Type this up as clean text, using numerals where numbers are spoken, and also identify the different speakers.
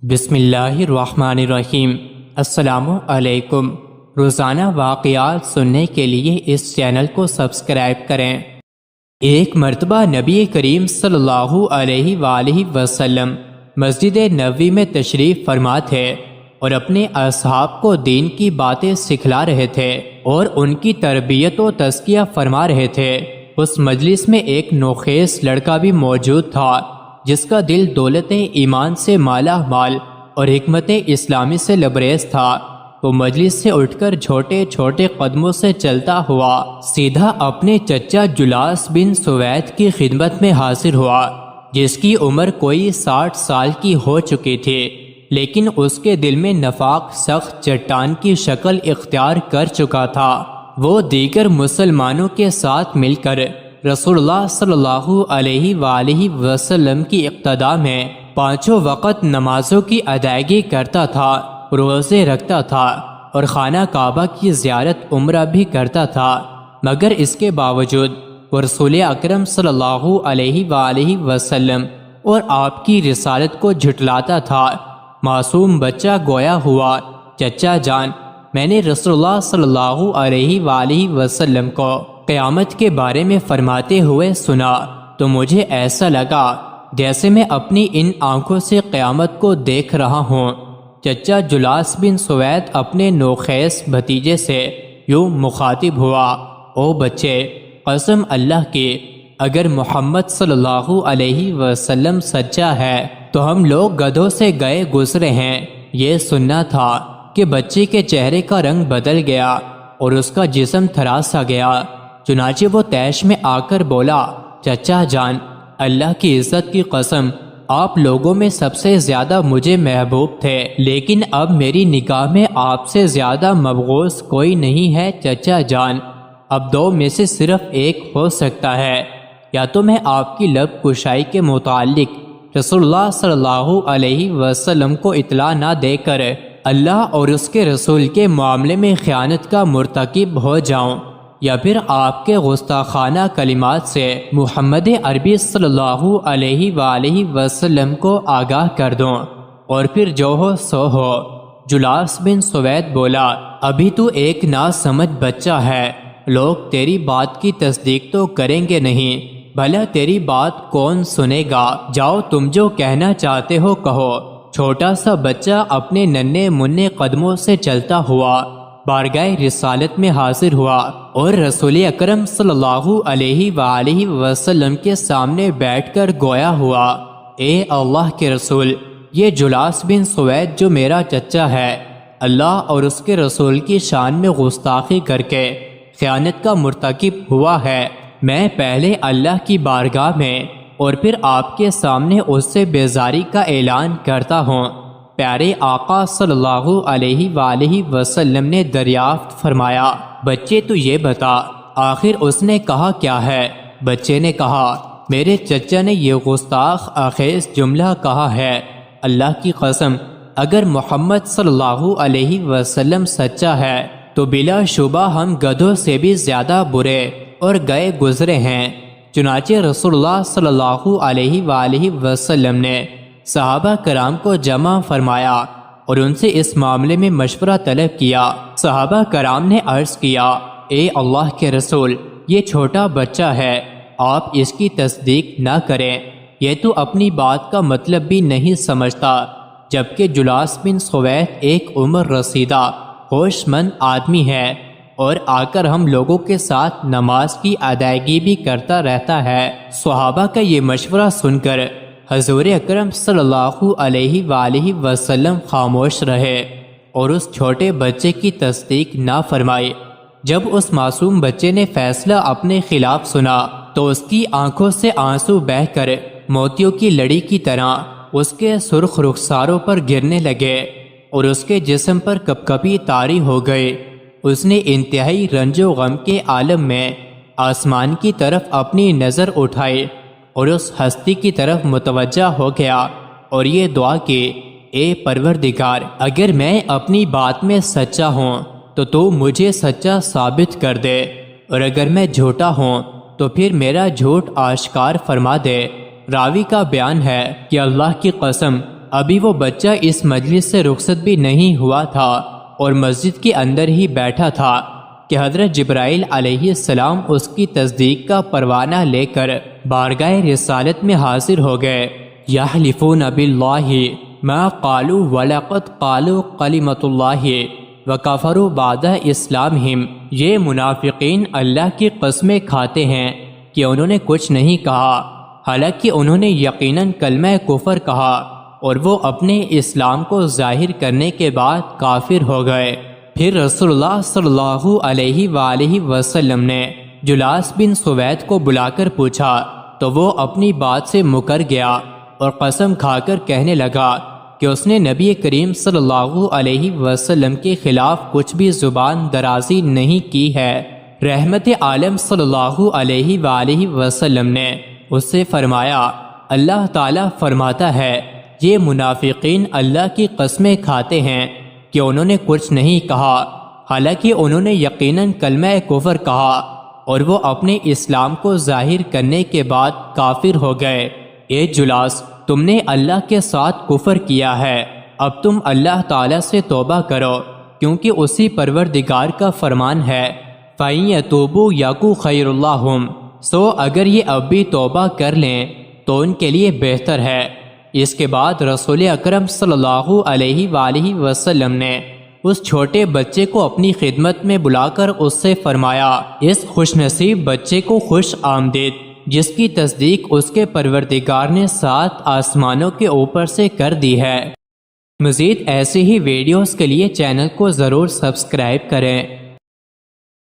Speaker 1: بسم اللہ الرحمن الرحیم۔ السلام علیکم۔ روزانہ واقعات سننے کے لیے اس چینل کو سبسکرائب کریں۔ ایک مرتبہ نبی کریم صلی اللہ علیہ وآلہ وسلم مسجد نبوی میں تشریف فرما تھے اور اپنے اصحاب کو دین کی باتیں سکھلا رہے تھے اور ان کی تربیت و تزکیہ فرما رہے تھے۔ اس مجلس میں ایک نوخیز لڑکا بھی موجود تھا جس کا دل دولت ایمان سے مالا مال اور حکمت اسلامی سے لبریز تھا۔ وہ مجلس سے اٹھ کر چھوٹے چھوٹے قدموں سے چلتا ہوا سیدھا اپنے چچا جلاس بن سوید کی خدمت میں حاضر ہوا، جس کی عمر کوئی 60 سال کی ہو چکی تھی، لیکن اس کے دل میں نفاق سخت چٹان کی شکل اختیار کر چکا تھا۔ وہ دیگر مسلمانوں کے ساتھ مل کر رسول اللہ صلی اللہ علیہ وآلہ وسلم کی اقتداء میں 5 وقت نمازوں کی ادائیگی کرتا تھا، روزے رکھتا تھا اور خانہ کعبہ کی زیارت عمرہ بھی کرتا تھا، مگر اس کے باوجود وہ رسول اکرم صلی اللہ علیہ وآلہ وسلم اور آپ کی رسالت کو جھٹلاتا تھا۔ معصوم بچہ گویا ہوا، چچا جان، میں نے رسول اللہ صلی اللہ علیہ وآلہ وسلم کو قیامت کے بارے میں فرماتے ہوئے سنا تو مجھے ایسا لگا جیسے میں اپنی ان آنکھوں سے قیامت کو دیکھ رہا ہوں۔ چچا جلاس بن سوید اپنے نوخیز بھتیجے سے یوں مخاطب ہوا، او بچے، قسم اللہ کی، اگر محمد صلی اللہ علیہ وسلم سچا ہے تو ہم لوگ گدھوں سے گئے گزرے ہیں۔ یہ سننا تھا کہ بچے کے چہرے کا رنگ بدل گیا اور اس کا جسم تھراسا گیا۔ چنانچہ وہ طیش میں آ کر بولا، چچا جان، اللہ کی عزت کی قسم، آپ لوگوں میں سب سے زیادہ مجھے محبوب تھے، لیکن اب میری نگاہ میں آپ سے زیادہ مبغوض کوئی نہیں ہے چچا جان۔ اب 2 میں سے صرف ایک ہو سکتا ہے، یا تو میں آپ کی لب کشائی کے متعلق رسول اللہ صلی اللہ علیہ وسلم کو اطلاع نہ دے کر اللہ اور اس کے رسول کے معاملے میں خیانت کا مرتکب ہو جاؤں، یا پھر آپ کے گستاخانہ کلمات سے محمد عربی صلی اللہ علیہ وآلہ وسلم کو آگاہ کر دوں، اور پھر جو ہو سو ہو۔ جلاس بن سوید بولا، ابھی تو ایک ناسمجھ بچہ ہے، لوگ تیری بات کی تصدیق تو کریں گے نہیں، بھلا تیری بات کون سنے گا؟ جاؤ، تم جو کہنا چاہتے ہو کہو۔ چھوٹا سا بچہ اپنے ننھے منھے قدموں سے چلتا ہوا بارگاہ رسالت میں حاضر ہوا اور رسول اکرم صلی اللہ علیہ وآلہ وسلم کے سامنے بیٹھ کر گویا ہوا، اے اللہ کے رسول، یہ جلاس بن سوید جو میرا چچا ہے، اللہ اور اس کے رسول کی شان میں گستاخی کر کے خیانت کا مرتکب ہوا ہے۔ میں پہلے اللہ کی بارگاہ میں اور پھر آپ کے سامنے اس سے بیزاری کا اعلان کرتا ہوں۔ پیارے آقا صلی اللہ علیہ وآلہ وسلم نے دریافت فرمایا، بچے تو یہ بتا، آخر اس نے کہا کیا ہے؟ بچے نے کہا، میرے چچا نے یہ گستاخ آخیز جملہ کہا ہے، اللہ کی قسم، اگر محمد صلی اللہ علیہ وسلم سچا ہے تو بلا شبہ ہم گدھوں سے بھی زیادہ برے اور گئے گزرے ہیں۔ چنانچہ رسول اللہ صلی اللہ علیہ وآلہ وسلم نے صحابہ کرام کو جمع فرمایا اور ان سے اس معاملے میں مشورہ طلب کیا۔ صحابہ کرام نے عرض کیا، اے اللہ کے رسول، یہ چھوٹا بچہ ہے، آپ اس کی تصدیق نہ کریں، یہ تو اپنی بات کا مطلب بھی نہیں سمجھتا، جبکہ جلاس بن سوید ایک عمر رسیدہ ہوش مند آدمی ہے اور آ کر ہم لوگوں کے ساتھ نماز کی ادائیگی بھی کرتا رہتا ہے۔ صحابہ کا یہ مشورہ سن کر حضور اکرم صلی اللہ علیہ وآلہ وسلم خاموش رہے اور اس چھوٹے بچے کی تصدیق نہ فرمائی۔ جب اس معصوم بچے نے فیصلہ اپنے خلاف سنا تو اس کی آنکھوں سے آنسو بہہ کر موتیوں کی لڑی کی طرح اس کے سرخ رخساروں پر گرنے لگے اور اس کے جسم پر کپکپی طاری ہو گئی۔ اس نے انتہائی رنج و غم کے عالم میں آسمان کی طرف اپنی نظر اٹھائی اور اس ہستی کی طرف متوجہ ہو گیا اور یہ دعا کی، اے پروردگار، اگر میں اپنی بات میں سچا ہوں تو مجھے سچا ثابت کر دے، اور اگر میں جھوٹا ہوں تو پھر میرا جھوٹ آشکار فرما دے۔ راوی کا بیان ہے کہ اللہ کی قسم، ابھی وہ بچہ اس مجلس سے رخصت بھی نہیں ہوا تھا اور مسجد کے اندر ہی بیٹھا تھا کہ حضرت جبرائیل علیہ السلام اس کی تصدیق کا پروانہ لے کر بارگاہ رسالت میں حاضر ہو گئے۔ یحلفون باللہ ما قالوا ولقد قالوا کلمۃ اللہ وکفروا بعد اسلامہم، یہ منافقین اللہ کی قسمیں کھاتے ہیں کہ انہوں نے کچھ نہیں کہا، حالانکہ انہوں نے یقیناً کلمہ کفر کہا اور وہ اپنے اسلام کو ظاہر کرنے کے بعد کافر ہو گئے۔ پھر رسول اللہ صلی اللہ علیہ وآلہ وسلم نے جلاس بن سوید کو بلا کر پوچھا تو وہ اپنی بات سے مکر گیا اور قسم کھا کر کہنے لگا کہ اس نے نبی کریم صلی اللہ علیہ وسلم کے خلاف کچھ بھی زبان درازی نہیں کی ہے۔ رحمت عالم صلی اللہ علیہ وآلہ وسلم نے اس سے فرمایا، اللہ تعالیٰ فرماتا ہے یہ منافقین اللہ کی قسمیں کھاتے ہیں کہ انہوں نے کچھ نہیں کہا، حالانکہ انہوں نے یقیناً کلمہ کفر کہا اور وہ اپنے اسلام کو ظاہر کرنے کے بعد کافر ہو گئے۔ اے جلاس، تم نے اللہ کے ساتھ کفر کیا ہے، اب تم اللہ تعالیٰ سے توبہ کرو، کیونکہ اسی پروردگار کا فرمان ہے فَإِن يَتُوبُوا يَكُ خَيْرٌ لَّهُمْ، سو اگر یہ اب بھی توبہ کر لیں تو ان کے لیے بہتر ہے۔ اس کے بعد رسول اکرم صلی اللہ علیہ وآلہ وسلم نے اس چھوٹے بچے کو اپنی خدمت میں بلا کر اس سے فرمایا، اس خوش نصیب بچے کو خوش آمدید جس کی تصدیق اس کے پروردگار نے 7 آسمانوں کے اوپر سے کر دی ہے۔ مزید ایسی ہی ویڈیوز کے لیے چینل کو ضرور سبسکرائب کریں۔